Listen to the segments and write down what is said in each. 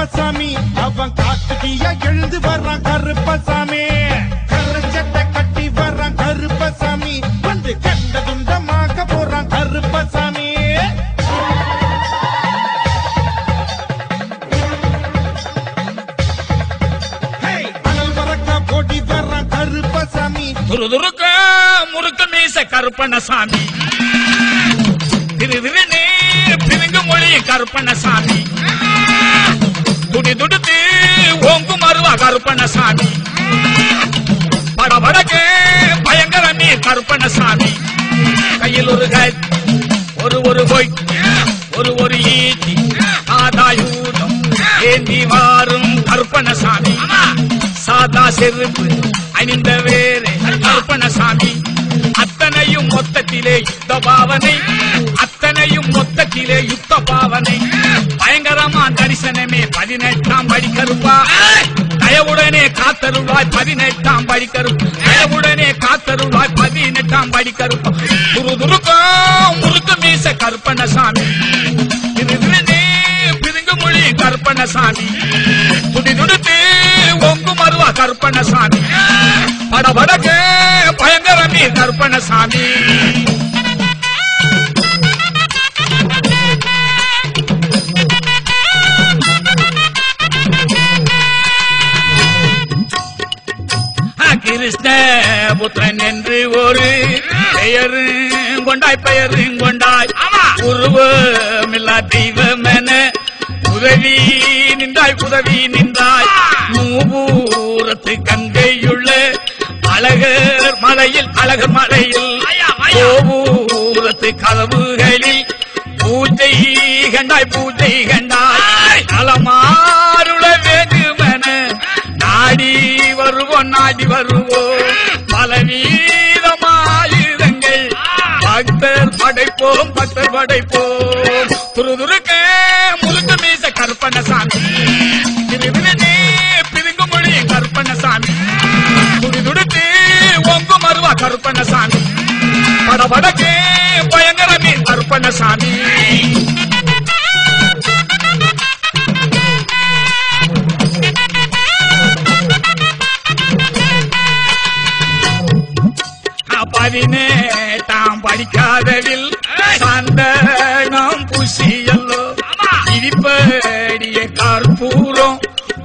கருப்பசாமி அவன் காத்துட்டியா எழுந்து வர்றான் கருப்பசாமி கருச்சட்டை கட்டி வர்றான் கருப்பசாமி வந்து கண்ட துண்டமாக்க போறான் கருப்பசாமி அனல் வரக்கா போட்டி வர்றான் கருப்பசாமி துருதுருக்க முறுக்க மீச கருப்பண்ணசாமி திருவிழு பிரிங்கு மொழி கருப்பண்ணசாமி துடி துடுத்து ஓங்கு மருவா கருப்பண்ணசாமி படபடக்கு பயங்கரமே கருப்பண்ணசாமி கையில் ஒரு ஒரு கொய் ஒரு ஈட்டி ஆதாயூதம் ஏந்தி வாரும் கருப்பண்ணசாமி சாதா செருப்பு அணிந்த வேறு கருப்பண்ணசாமி அத்தனையும் மொத்தத்திலே யுத்த பாவனை அத்தனையும் மொத்தத்திலே யுத்த பாவனை பயங்கரமா தரிசனமே 18ஆம் படி கருப்பா தயவுடனே காத்தருள்வாய் 18ஆம் படி கருப்பு தயவுடனே காத்தருள்வாய் 18ஆம் படி கருப்பா துருதுருக்கா முறுக்கு மீச கருப்பண்ணசாமி திருவிழு பிரிங்கு மொழி கருப்பண்ணசாமி துடி துடுத்து ஒங்கு மருவா கருப்பண்ணசாமி படபடக்கு பயங்கரமே கருப்பண்ணசாமி கிருஷ்ண புத்திரன் என்று ஒரு பெயரும் கொண்டாய் உருவமில்லா தெய்வமென உதவி நின்றாய் மூவூரத்து கங்கையுள்ள அழகர் மலையில் கோவூரத்து கதவுகளில் பூஜை கண்டாய் நலமாருள வேண்டுமென நாடி வருவோம் பலவீதமாயுதங்கள் பக்தர் படைப்போம் துருதுருக்க முழுக்க மீச கருப்பண்ணசாமி திருவிழு பிரிங்கு மொழி கருப்பண்ணசாமி துடிதுடுத்து ஒங்கு மருவா கருப்பண்ணசாமி படபடக்கு பயங்கரமே கருப்பண்ணசாமி பதினேட்டாம் படிக்காதவில் சந்தனம் புசியல்லோ இடிப்படிய கற்பூரம்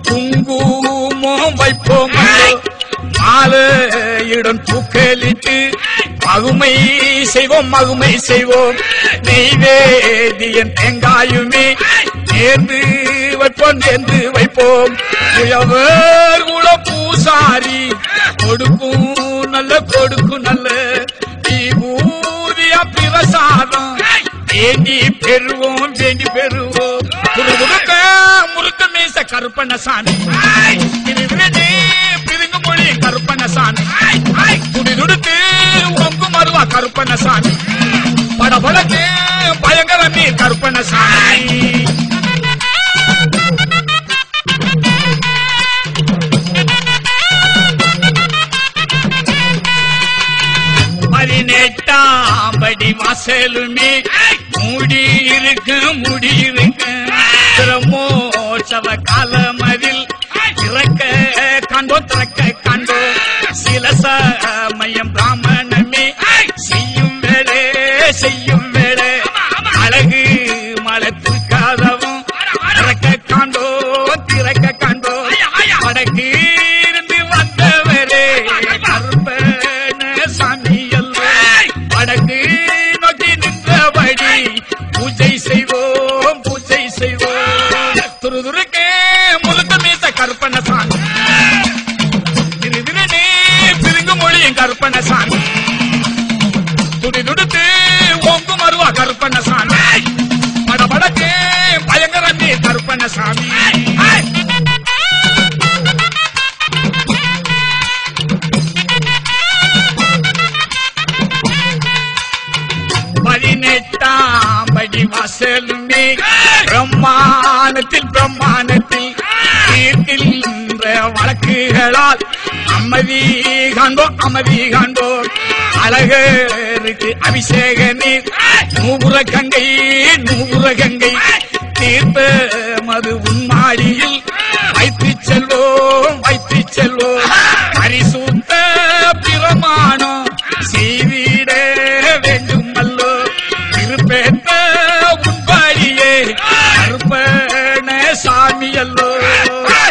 குங்குமம் வைப்போம் மாலையிடம் தூக்கலிட்டு மகுமை செய்வோம் நெய்வேதியன் தேங்காயுமே நேர்ந்து வைப்போம் குல பூசாரி கொடுக்கும் நல்ல பூதியா பிரசாதம் வேண்டி பெறுவோம் முறுக்க மீச கருப்பண்ணசாமி பிரிங்கு மொழி கருப்பண்ணசாமி துடிதுடுத்து ஒங்கு மருவா கருப்பண்ணசாமி படபடக்கு பயங்கரமே கருப்பண்ணசாமி 18ஆம் படி வாசலுமே மூடி இருக்கு பிரம்மோற்சவ காலமதில் திறக்க காண்டோ சில சமயம் பிராமணமே செய்யும் வேளை அழகு மலத்திற்காதவும் திறக்க காண்டோ வடக்கு இருந்து வந்தவரே கருப்பண்ணசாமி வடக்கு நோக்கி நின்றபடி பூஜை செய்வோம் துருதுருக்கே முழுக்க மீச கருப்பண்ணசாமி திருவிழு பிரிங்கு மொழியும் கருப்பண்ணசாமி துடிதுடுத்து ஒங்கு மருவா கருப்பண்ணசாமி படபடக்கே பயங்கரமே கருப்பண்ணசாமி 18ஆம் படி வாசலுமே பிரம்மாணத்தில் தீர்க்கின்ற வழக்குகளால் அமைதி காண்போம் அழகருக்கு அபிஷேக நீர் நூபுர கங்கை தீர்த்த மது உன்மாடியில்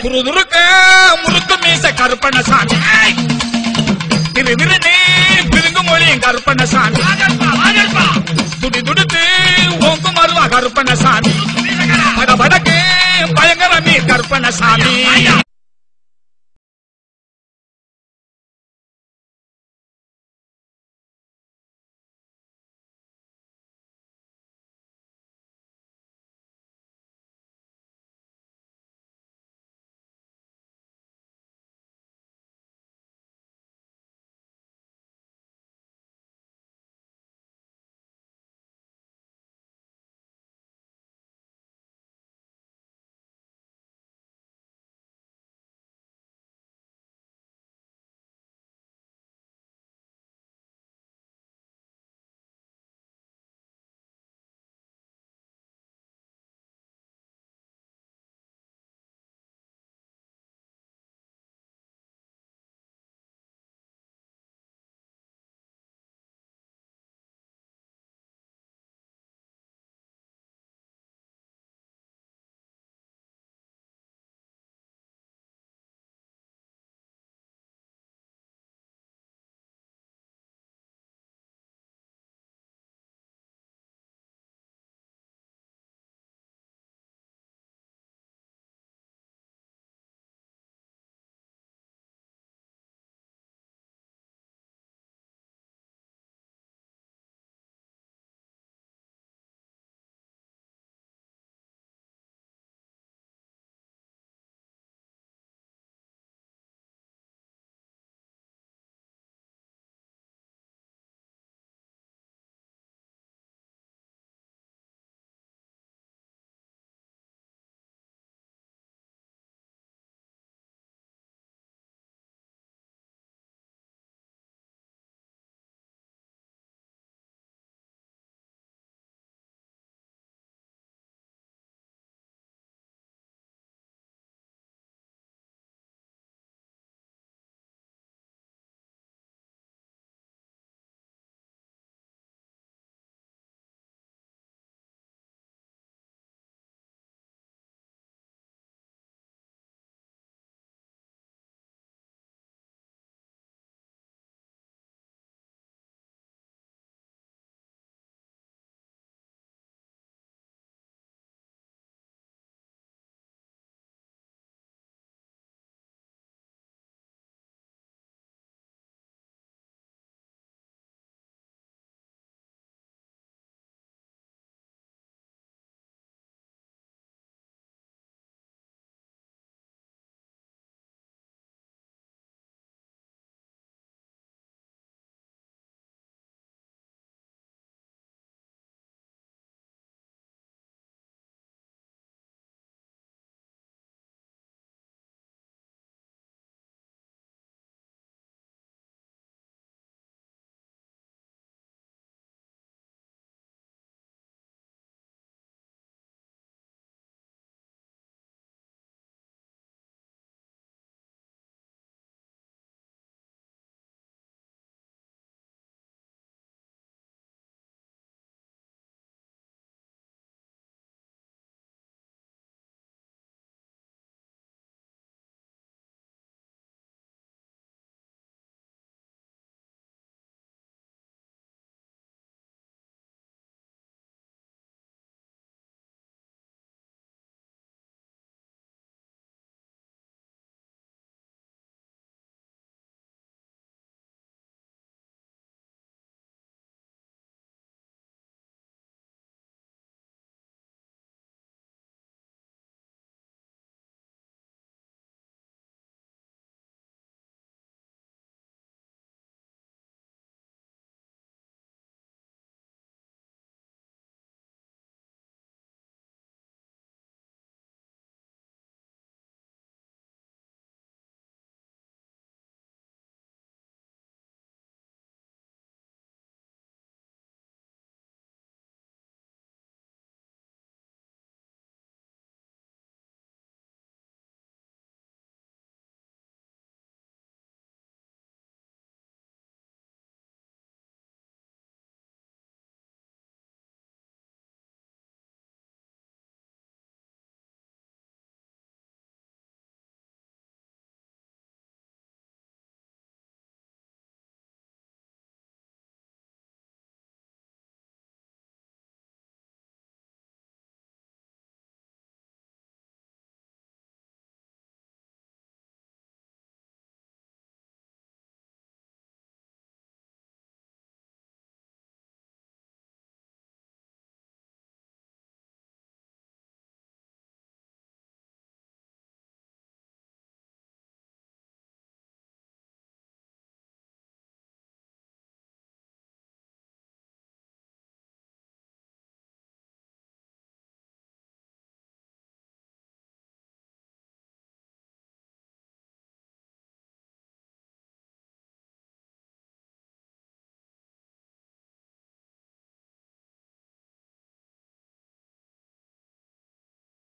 துருதுருக்க முறுக்கு மீச கருப்பண்ணசாமி திருவிருநே பிரிங்கு மொழியும் கருப்பண்ணசாமி துடி துடுத்து ஓங்கு மருவா கருப்பண்ணசாமி படபடக்கு பயங்கர மீ கருப்பண்ணசாமி